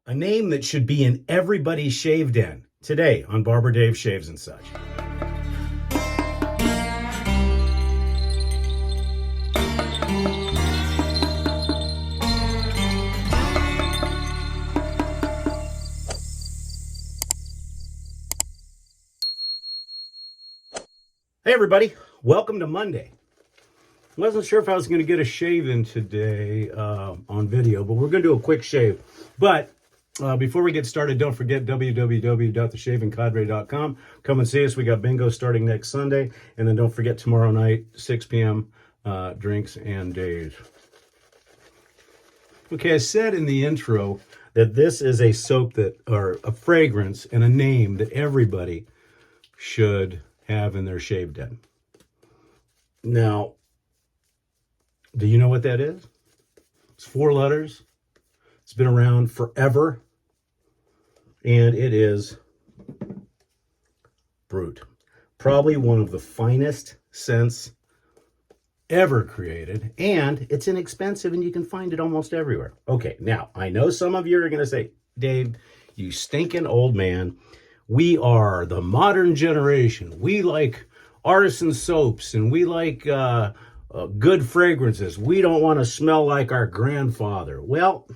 A name that should be in everybody's shave den. Today on Barber Dave Shaves and Such. Hey everybody, welcome to Monday. Wasn't sure if I was going to get a shave in today on video, but we're going to do a quick shave. But before we get started, don't forget www.theshavingcadre.com. Come and see us. We got bingo starting next Sunday. And then don't forget tomorrow night, 6 p.m., drinks and days. Okay, I said in the intro that this is a soap or a fragrance and a name that everybody should have in their shave den. Now, do you know what that is? It's 4 letters. It's been around forever. And it is BRUT. Probably one of the finest scents ever created. And it's inexpensive and you can find it almost everywhere. Okay, now, I know some of you are going to say, Dave, you stinking old man. We are the modern generation. We like artisan soaps and we like good fragrances. We don't want to smell like our grandfather. Well,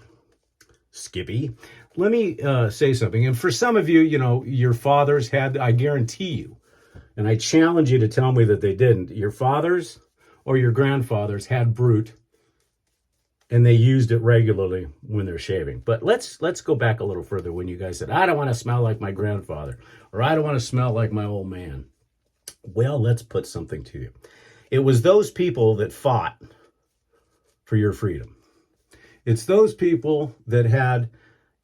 Skippy, let me say something. And for some of you, you know, your fathers had, I guarantee you, and I challenge you to tell me that they didn't. Your fathers or your grandfathers had BRUT and they used it regularly when they're shaving. But let's go back a little further when you guys said, I don't want to smell like my grandfather, or I don't want to smell like my old man. Well, let's put something to you. It was those people that fought for your freedom. It's those people that had,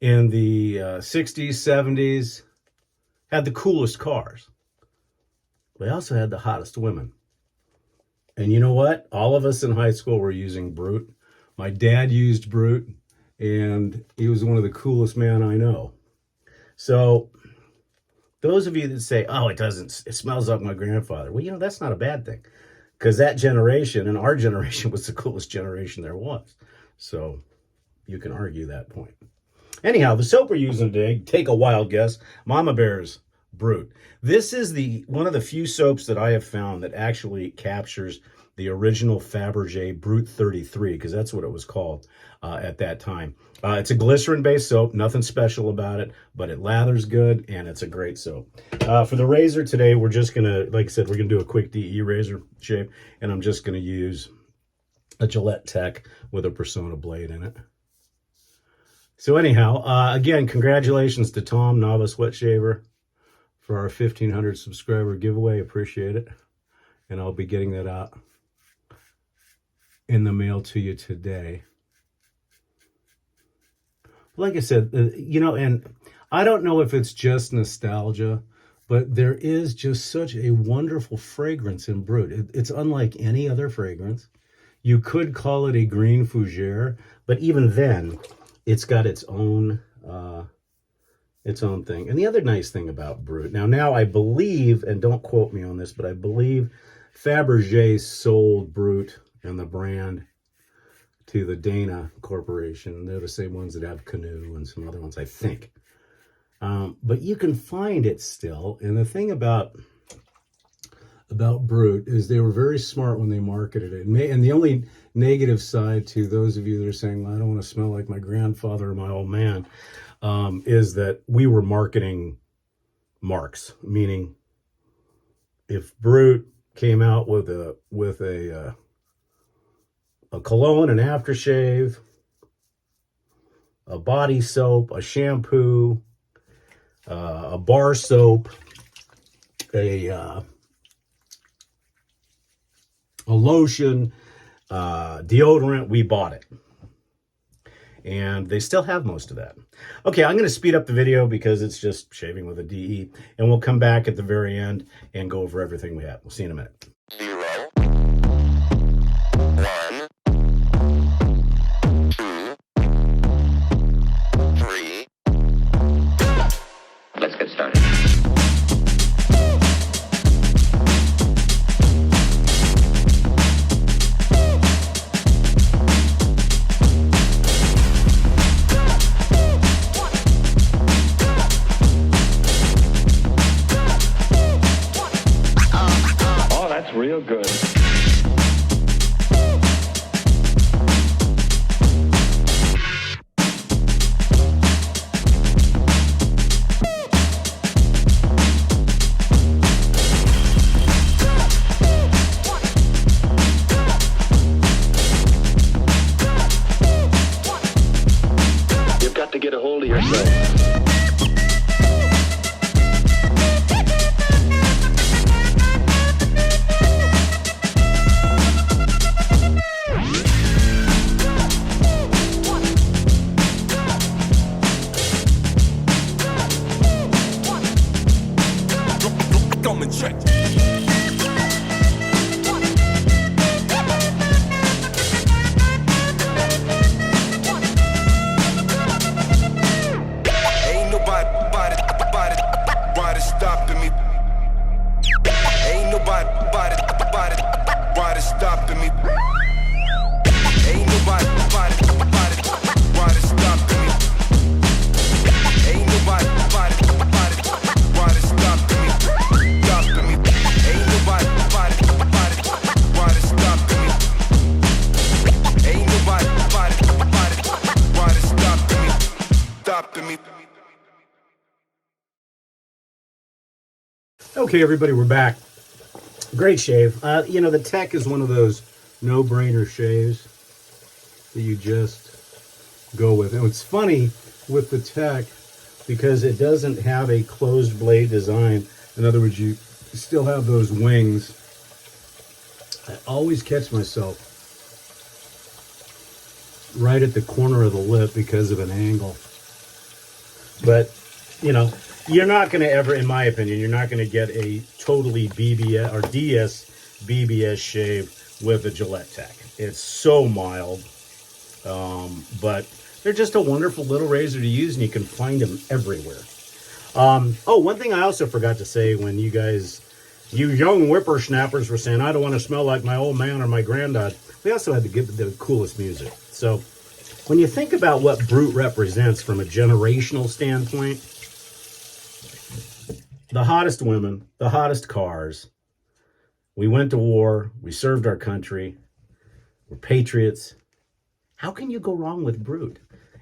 in the 60s, 70s, had the coolest cars. They also had the hottest women. And you know what? All of us in high school were using BRUT. My dad used BRUT, and he was one of the coolest men I know. So those of you that say, oh, it smells like my grandfather. Well, you know, that's not a bad thing. Because that generation, and our generation, was the coolest generation there was. So you can argue that point. Anyhow, the soap we're using today, take a wild guess, Mama Bear's BRUT. This is one of the few soaps that I have found that actually captures the original Fabergé BRUT 33, because that's what it was called at that time. It's a glycerin-based soap, nothing special about it, but it lathers good, and it's a great soap. For the razor today, we're just going to, like I said, we're going to do a quick DE razor shave, and I'm just going to use a Gillette Tech with a Persona blade in it. So anyhow, again, congratulations to Tom, Novice Wet Shaver, for our 1,500 subscriber giveaway. Appreciate it. And I'll be getting that out in the mail to you today. Like I said, you know, and I don't know if it's just nostalgia, but there is just such a wonderful fragrance in BRUT. It's unlike any other fragrance. You could call it a green fougere, but even then, it's got its own thing. And the other nice thing about BRUT, now I believe, and don't quote me on this, but I believe Fabergé sold BRUT and the brand to the Dana Corporation. They're the same ones that have Canoe and some other ones, I think. But you can find it still. And the thing about BRUT is they were very smart when they marketed it. And the only negative side to those of you that are saying, well, I don't want to smell like my grandfather or my old man, is that we were marketing marks. Meaning, if BRUT came out with a cologne, an aftershave, a body soap, a shampoo, a bar soap, a lotion, deodorant, we bought it. And they still have most of that. Okay, I'm going to speed up the video because it's just shaving with a DE. And we'll come back at the very end and go over everything we have. We'll see you in a minute. 0, 1, 2, 3. Let's get started. get a hold of yourself. Okay, everybody, we're back. Great shave. You know, the Tech is one of those no-brainer shaves that you just go with. And it's funny with the Tech because it doesn't have a closed blade design. In other words, you still have those wings. I always catch myself right at the corner of the lip because of an angle. But, you know, you're not going to ever, in my opinion, you're not going to get a totally BBS or DS BBS shave with a Gillette Tech. It's so mild, but they're just a wonderful little razor to use, and you can find them everywhere. Oh, one thing I also forgot to say when you guys, you young whippersnappers, were saying, I don't want to smell like my old man or my granddad, we also had to give the coolest music. So when you think about what BRUT represents from a generational standpoint, the hottest women, the hottest cars, we went to war, we served our country, we're patriots. How can you go wrong with BRUT?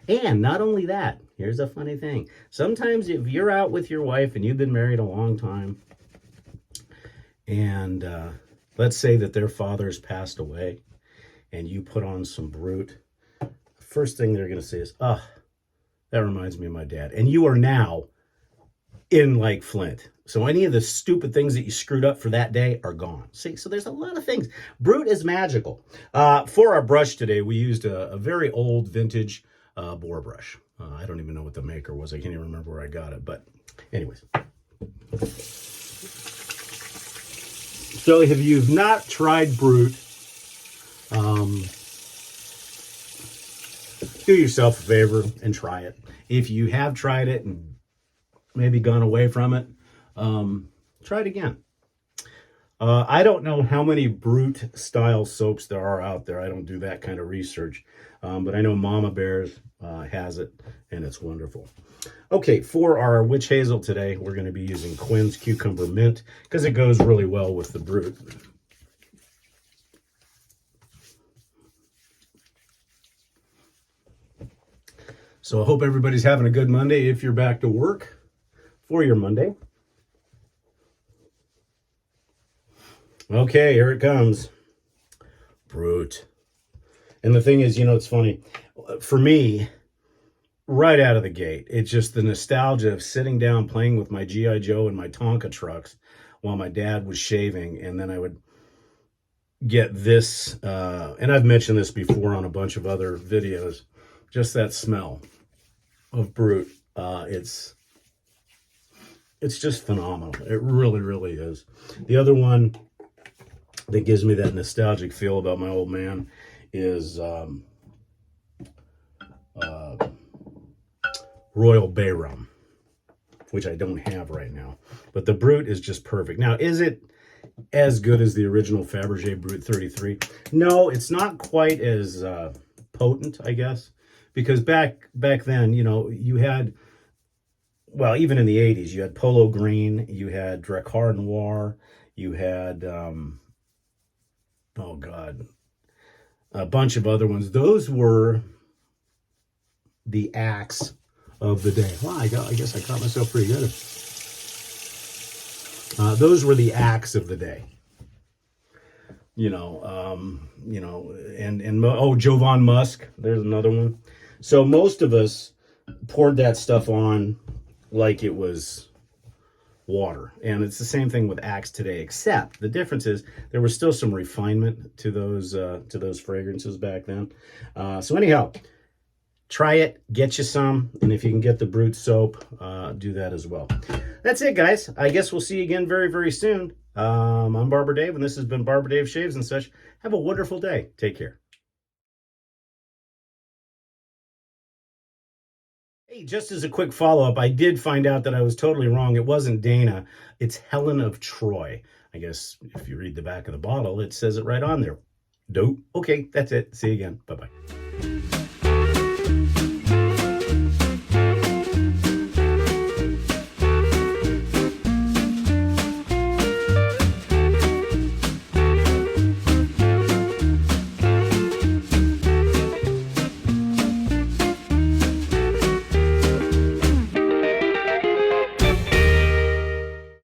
And not only that, here's a funny thing. Sometimes if you're out with your wife and you've been married a long time, and let's say that their father's passed away, and you put on some BRUT, the first thing they're going to say is, oh, that reminds me of my dad. And you are now in like Flint. So any of the stupid things that you screwed up for that day are gone. See, so there's a lot of things. BRUT is magical. For our brush today, we used a very old vintage boar brush. I don't even know what the maker was. I can't even remember where I got it. But anyways. So if you've not tried BRUT, do yourself a favor and try it. If you have tried it and maybe gone away from it, try it again. I don't know how many BRUT style soaps there are out there. I don't do that kind of research, but I know Mama Bear's has it, and it's wonderful. Okay, for our witch hazel today, we're going to be using Quinn's Cucumber Mint because it goes really well with the BRUT. So I hope everybody's having a good Monday if you're back to work for your Monday. Okay, here it comes. BRUT. And the thing is, you know, it's funny. For me, right out of the gate, it's just the nostalgia of sitting down playing with my G.I. Joe and my Tonka trucks while my dad was shaving. And then I would get this, and I've mentioned this before on a bunch of other videos, just that smell of BRUT. It's just phenomenal. It really, really is. The other one that gives me that nostalgic feel about my old man is Royal Bay Rum, which I don't have right now. But the BRUT is just perfect. Now, is it as good as the original Fabergé BRUT 33? No, it's not quite as potent, I guess, because back then, you know, you had, well, even in the 80s, you had Polo Green, you had Drakkar Noir, you had, oh God, a bunch of other ones. Those were the acts of the day. Well, I guess I caught myself pretty good. Those were the acts of the day. And oh, Jovan Musk, there's another one. So most of us poured that stuff on like it was water. And it's the same thing with Axe today, except the difference is there was still some refinement to those fragrances back then. So anyhow, try it, get you some, and if you can get the BRUT soap, do that as well. That's it, guys. I guess we'll see you again very, very soon. I'm Barber Dave, and this has been Barber Dave Shaves and Such. Have a wonderful day. Take care. Hey, just as a quick follow-up, I did find out that I was totally wrong. It wasn't Dana. It's Helen of Troy. I guess if you read the back of the bottle, it says it right on there. Dope. Okay, that's it. See you again. Bye-bye.